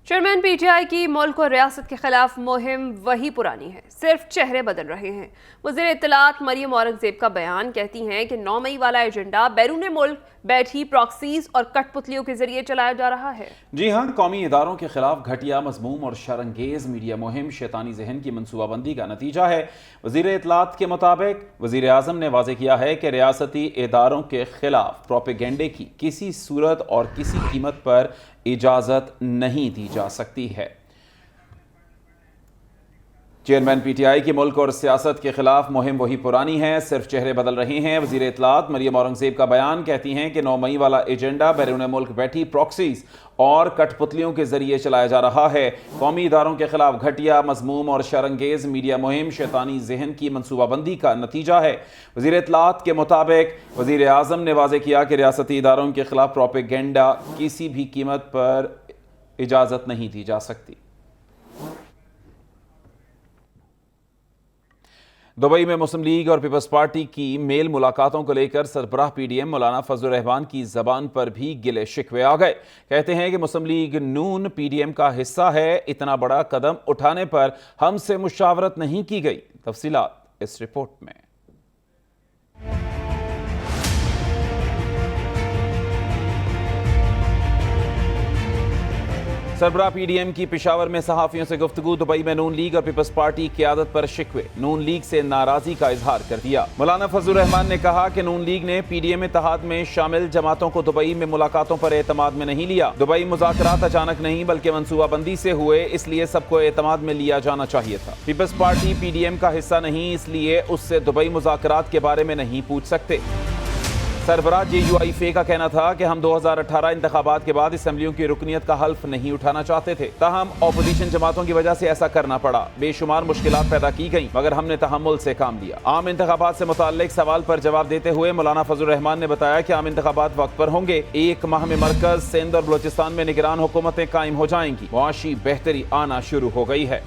Chairman P T I کی ملک اور ریاست کے خلاف مہم وہی پرانی ہے، صرف چہرے بدل رہے ہیں۔ وزیر اطلاعات مریم اورنگزیب کا بیان کہتی ہیں کہ 9 مئی والا ایجنڈا بیرون ملک بیٹھی پراکسیز اور کٹ پتلیوں کے ذریعے چلایا جا رہا ہے۔ جی ہاں، قومی اداروں کے خلاف گھٹیا مضموم اور شرانگیز میڈیا مہم شیطانی ذہن کی منصوبہ بندی کا نتیجہ ہے۔ وزیر اطلاعات کے مطابق وزیر اعظم نے واضح کیا ہے کہ ریاستی اداروں کے خلاف پروپیگنڈے کی کسی صورت اور کسی قیمت پر اجازت نہیں دی جا سکتی ہے۔ چیئرمین پی ٹی آئی کی ملک اور سیاست کے خلاف مہم وہی پرانی ہے، صرف چہرے بدل رہے ہیں۔ وزیر اطلاعات مریم اورنگزیب کا بیان کہتی ہیں کہ 9 مئی والا ایجنڈا بیرون ملک بیٹھی پراکسیز اور کٹ پتلیوں کے ذریعے چلایا جا رہا ہے۔ قومی اداروں کے خلاف گھٹیا مضموم اور شرانگیز میڈیا مہم شیطانی ذہن کی منصوبہ بندی کا نتیجہ ہے۔ وزیر اطلاعات کے مطابق وزیر اعظم نے واضح کیا کہ ریاستی اداروں کے خلاف پروپیگنڈا کسی بھی قیمت پر اجازت نہیں دی جا سکتی۔ دبئی میں مسلم لیگ اور پیپلز پارٹی کی میل ملاقاتوں کو لے کر سربراہ پی ڈی ایم مولانا فضل الرحمان کی زبان پر بھی گلے شکوے آ گئے۔ کہتے ہیں کہ مسلم لیگ نون پی ڈی ایم کا حصہ ہے، اتنا بڑا قدم اٹھانے پر ہم سے مشاورت نہیں کی گئی۔ تفصیلات اس رپورٹ میں۔ سربراہ پی ڈی ایم کی پشاور میں صحافیوں سے گفتگو۔ دبئی میں نون لیگ اور پیپلز پارٹی قیادت پر شکوے، نون لیگ سے ناراضی کا اظہار کر دیا۔ مولانا فضل الرحمان نے کہا کہ نون لیگ نے پی ڈی ایم اتحاد میں شامل جماعتوں کو دبئی میں ملاقاتوں پر اعتماد میں نہیں لیا۔ دبئی مذاکرات اچانک نہیں بلکہ منصوبہ بندی سے ہوئے، اس لیے سب کو اعتماد میں لیا جانا چاہیے تھا۔ Peoples Party P D M کا حصہ نہیں، اس لیے اس سے دبئی مذاکرات کے بارے میں نہیں پوچھ سکتے۔ سربراہ جے یو آئی فے کا کہنا تھا کہ ہم 2018 انتخابات کے بعد اسمبلیوں کی رکنیت کا حلف نہیں اٹھانا چاہتے تھے، تاہم اپوزیشن جماعتوں کی وجہ سے ایسا کرنا پڑا۔ بے شمار مشکلات پیدا کی گئیں مگر ہم نے تحمل سے کام لیا۔ عام انتخابات سے متعلق سوال پر جواب دیتے ہوئے مولانا فضل الرحمان نے بتایا کہ عام انتخابات وقت پر ہوں گے، 1 ماہ میں مرکز، سندھ اور بلوچستان میں نگران حکومتیں قائم ہو جائیں گی، معاشی بہتری آنا شروع ہو گئی ہے۔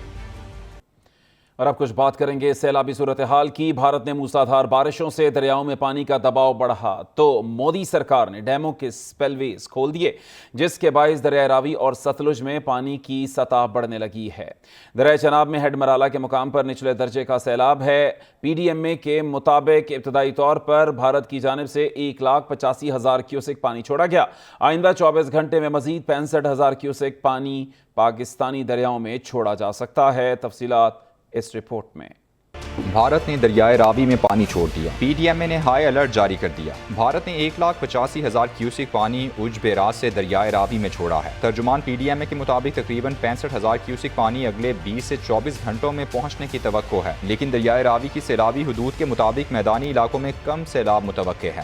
اور اب کچھ بات کریں گے سیلابی صورتحال کی۔ بھارت نے موسلادھار بارشوں سے دریاؤں میں پانی کا دباؤ بڑھا تو مودی سرکار نے ڈیموں کے سپل ویز کھول دیے، جس کے باعث دریائے راوی اور ستلج میں پانی کی سطح بڑھنے لگی ہے۔ دریائے چناب میں ہیڈ مرالہ کے مقام پر نچلے درجے کا سیلاب ہے۔ پی ڈی ایم اے کے مطابق ابتدائی طور پر بھارت کی جانب سے 1,85,000 کیوسک پانی چھوڑا گیا۔ آئندہ 24 گھنٹے میں مزید 65,000 کیوسک پانی پاکستانی دریاؤں میں چھوڑا جا سکتا ہے۔ تفصیلات اس رپورٹ میں۔ بھارت نے دریائے راوی میں پانی چھوڑ دیا، پی ڈی ایم اے نے ہائی الرٹ جاری کر دیا۔ بھارت نے 1,85,000 کیوسک پانی اج بیراج سے دریائے راوی میں چھوڑا ہے۔ ترجمان پی ڈی ایم اے کے مطابق تقریباً 65,000 کیوسک پانی اگلے 20 سے 24 گھنٹوں میں پہنچنے کی توقع ہے، لیکن دریائے راوی کی سیلابی حدود کے مطابق میدانی علاقوں میں کم سیلاب متوقع ہے۔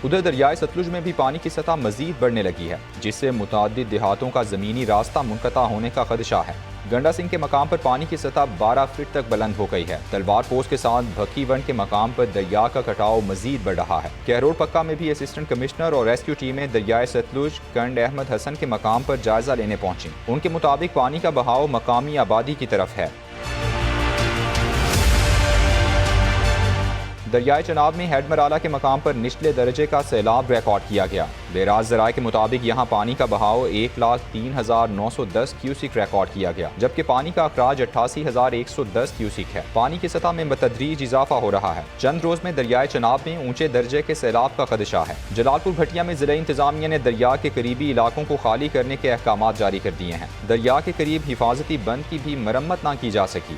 ادھر دریائے ستلج میں بھی پانی کی سطح مزید بڑھنے لگی ہے، جس سے متعدد دیہاتوں کا زمینی راستہ منقطع ہونے کا خدشہ ہے۔ گنڈا سنگھ کے مقام پر پانی کی سطح 12 فٹ تک بلند ہو گئی ہے۔ تلوار پوسٹ کے ساتھ بھکی ونڈ کے مقام پر دریا کا کٹاؤ مزید بڑھ رہا ہے۔ کہروڑ پکا میں بھی اسسٹنٹ کمشنر اور ریسکیو ٹیمیں دریائے ستلج کنڈ احمد حسن کے مقام پر جائزہ لینے پہنچیں۔ ان کے مطابق پانی کا بہاؤ مقامی آبادی کی طرف ہے۔ دریائے چناب میں ہیڈ مرالہ کے مقام پر نچلے درجے کا سیلاب ریکارڈ کیا گیا۔ بیراج ذرائع کے مطابق یہاں پانی کا بہاؤ 1,03,910 کیوسک ریکارڈ کیا گیا، جبکہ پانی کا اخراج 88,110 کیوسک ہے۔ پانی کی سطح میں بتدریج اضافہ ہو رہا ہے۔ چند روز میں دریائے چناب میں اونچے درجے کے سیلاب کا خدشہ ہے۔ جلال پور بھٹیا میں ضلع انتظامیہ نے دریا کے قریبی علاقوں کو خالی کرنے کے احکامات جاری کر دیے ہیں۔ دریا کے قریب حفاظتی بند کی بھی مرمت نہ کی جا سکی۔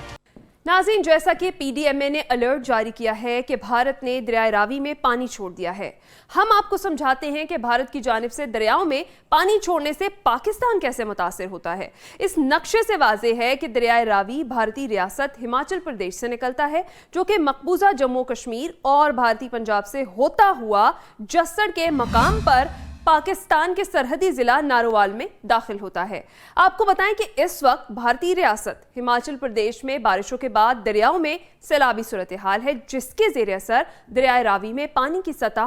ناظرین، جیسا کہ پی ڈی ایم اے نے الرٹ جاری کیا ہے کہ بھارت نے دریائے راوی میں پانی چھوڑ دیا ہے، ہم آپ کو سمجھاتے ہیں کہ بھارت کی جانب سے دریاؤں میں پانی چھوڑنے سے پاکستان کیسے متاثر ہوتا ہے۔ اس نقشے سے واضح ہے کہ دریائے راوی بھارتی ریاست ہماچل پردیش سے نکلتا ہے، جو کہ مقبوضہ جموں کشمیر اور بھارتی پنجاب سے ہوتا ہوا جسڑ کے مقام پر پاکستان کے سرحدی ضلع نارووال میں داخل ہوتا ہے۔ آپ کو بتائیں کہ اس وقت بھارتی ریاست ہماچل پردیش میں بارشوں کے بعد دریاؤں میں سیلابی صورتحال ہے، جس کے زیر اثر دریائے راوی میں پانی کی سطح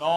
9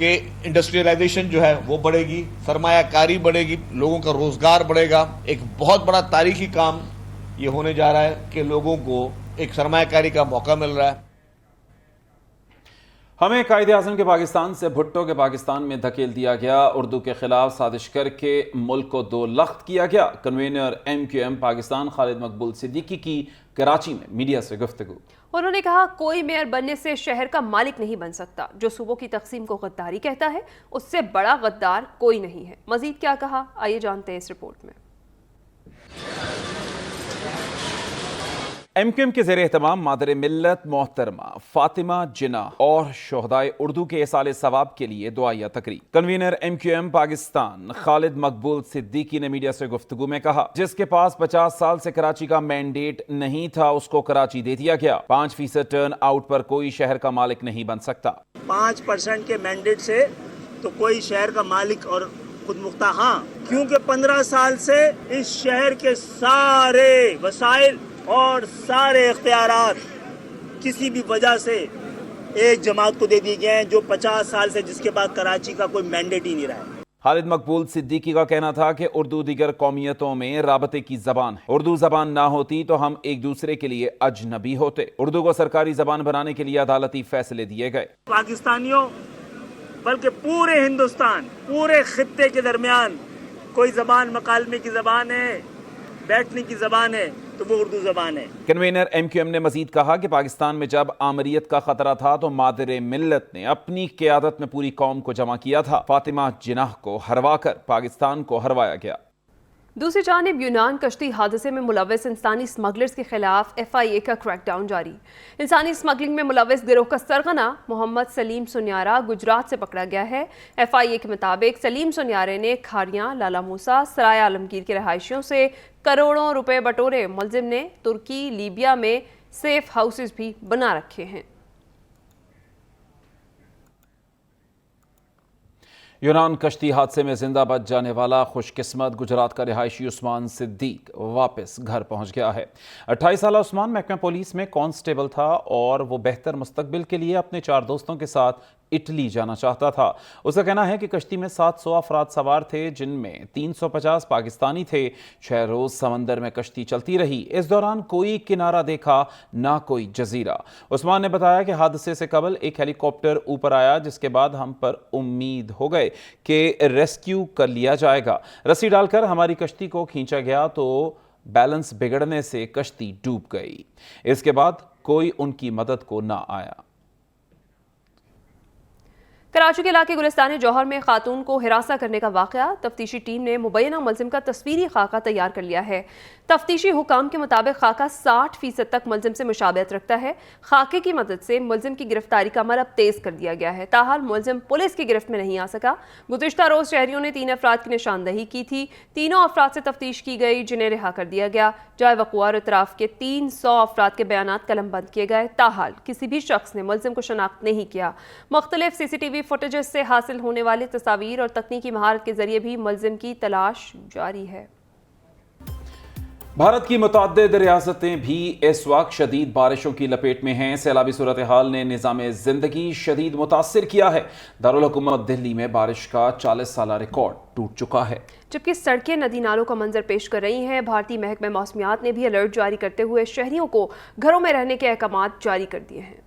کہ انڈسٹریلائزیشن جو ہے وہ بڑھے گی, سرمایہ کاری بڑھے گی, لوگوں کا روزگار بڑھے گا. ایک بہت بڑا تاریخی کام یہ ہونے جا رہا ہے کہ لوگوں کو ایک سرمایہ کاری کا موقع مل رہا ہے. ہمیں قائد اعظم کے پاکستان سے بھٹو کے پاکستان میں دھکیل دیا گیا. اردو کے خلاف سازش کر کے ملک کو دو لخت کیا گیا. کنوینر MQM پاکستان خالد مقبول صدیقی کی کراچی میں میڈیا سے گفتگو. انہوں نے کہا کوئی میئر بننے سے شہر کا مالک نہیں بن سکتا. جو صوبوں کی تقسیم کو غداری کہتا ہے اس سے بڑا غدار کوئی نہیں ہے. مزید کیا کہا آئیے جانتے ہیں اس رپورٹ میں. MQM کے زیر اہتمام مادر ملت محترمہ فاطمہ جناح اور شہدائے اردو کے ایصال ثواب کے لیے دعائیہ تقریب. کنوینر MQM پاکستان خالد مقبول صدیقی نے میڈیا سے گفتگو میں کہا جس کے پاس 50 سال سے کراچی کا مینڈیٹ نہیں تھا اس کو کراچی دے دیا گیا. 5% ٹرن آؤٹ پر کوئی شہر کا مالک نہیں بن سکتا. 5% کے مینڈیٹ سے تو کوئی شہر کا مالک اور خود مختار ہاں, کیونکہ 15 سال سے اس شہر کے سارے وسائل اور سارے اختیارات کسی بھی وجہ سے ایک جماعت کو دے دیے گئے ہیں جو 50 سال سے جس کے بعد کراچی کا کوئی مینڈیٹ ہی نہیں رہا ہے. خالد مقبول صدیقی کا کہنا تھا کہ اردو دیگر قومیتوں میں رابطے کی زبان ہے. اردو زبان نہ ہوتی تو ہم ایک دوسرے کے لیے اجنبی ہوتے. اردو کو سرکاری زبان بنانے کے لیے عدالتی فیصلے دیے گئے. پاکستانیوں بلکہ پورے ہندوستان, پورے خطے کے درمیان کوئی زبان مکالمے کی زبان ہے, بیٹھنے کی زبان ہے تو وہ اردو زبان ہے. کنوینر MQM نے مزید کہا کہ پاکستان میں جب آمریت کا خطرہ تھا تو مادر ملت نے اپنی قیادت میں پوری قوم کو جمع کیا تھا. فاطمہ جناح کو ہروا کر پاکستان کو ہروایا گیا. دوسری جانب یونان کشتی حادثے میں ملوث انسانی اسمگلرز کے خلاف FIA کا کریک ڈاؤن جاری. انسانی اسمگلنگ میں ملوث گروہ کا سرغنہ محمد سلیم سنیارا گجرات سے پکڑا گیا ہے. FIA کے مطابق سلیم سنیارے نے کھاریاں, لالا موسیٰ, سرائے عالمگیر کے رہائشیوں سے کروڑوں روپے بٹورے. ملزم نے ترکی, لیبیا میں سیف ہاؤسز بھی بنا رکھے ہیں. یونان کشتی حادثے میں زندہ بچ جانے والا خوش قسمت گجرات کا رہائشی عثمان صدیق واپس گھر پہنچ گیا ہے. 28 سالہ عثمان محکمہ پولیس میں کانسٹیبل تھا اور وہ بہتر مستقبل کے لیے اپنے 4 دوستوں کے ساتھ اٹلی جانا چاہتا تھا. اس کا کہنا ہے کہ کشتی میں 700 افراد سوار تھے جن میں 350 پاکستانی تھے. 6 روز سمندر میں کشتی چلتی رہی. اس دوران کوئی کنارہ دیکھا نہ کوئی جزیرہ. عثمان نے بتایا کہ حادثے سے قبل ایک ہیلی کاپٹر اوپر آیا جس کے بعد ہم پر امید ہو گئے کہ ریسکیو کر لیا جائے گا. رسی ڈال کر ہماری کشتی کو کھینچا گیا تو بیلنس بگڑنے سے کشتی ڈوب گئی. اس کے بعد کوئی ان کی مدد کو نہ آیا. کراچی کے علاقے گلستان جوہر میں خاتون کو ہراساں کرنے کا واقعہ. تفتیشی ٹیم نے مبینہ ملزم کا تصویری خاکہ تیار کر لیا ہے. تفتیشی حکام کے مطابق خاکہ 60% تک ملزم سے مشابہت رکھتا ہے. خاکے کی مدد سے ملزم کی گرفتاری کا عمل اب تیز کر دیا گیا ہے. تاحال ملزم پولیس کی گرفت میں نہیں آ سکا. گزشتہ روز شہریوں نے 3 افراد کی نشاندہی کی تھی. تینوں افراد سے تفتیش کی گئی جنہیں رہا کر دیا گیا. جائے وقوع اور اطراف کے 300 افراد کے بیانات قلم بند کیے گئے. تاحال کسی بھی شخص نے ملزم کو شناخت نہیں کیا. مختلف CCTV فوٹیجز سے حاصل ہونے والی تصاویر اور تکنیکی مہارت کے ذریعے بھی ملزم کی تلاش جاری ہے. بھارت کی متعدد ریاستیں بھی اس وقت شدید بارشوں کی لپیٹ میں ہیں. سیلابی صورتحال نے نظام زندگی شدید متاثر کیا ہے. دارالحکومت دہلی میں بارش کا 40 سالہ ریکارڈ ٹوٹ چکا ہے جبکہ سڑکیں ندی نالوں کا منظر پیش کر رہی ہیں. بھارتی محکمہ موسمیات نے بھی الرٹ جاری کرتے ہوئے شہریوں کو گھروں میں رہنے کے احکامات جاری کر دیے ہیں.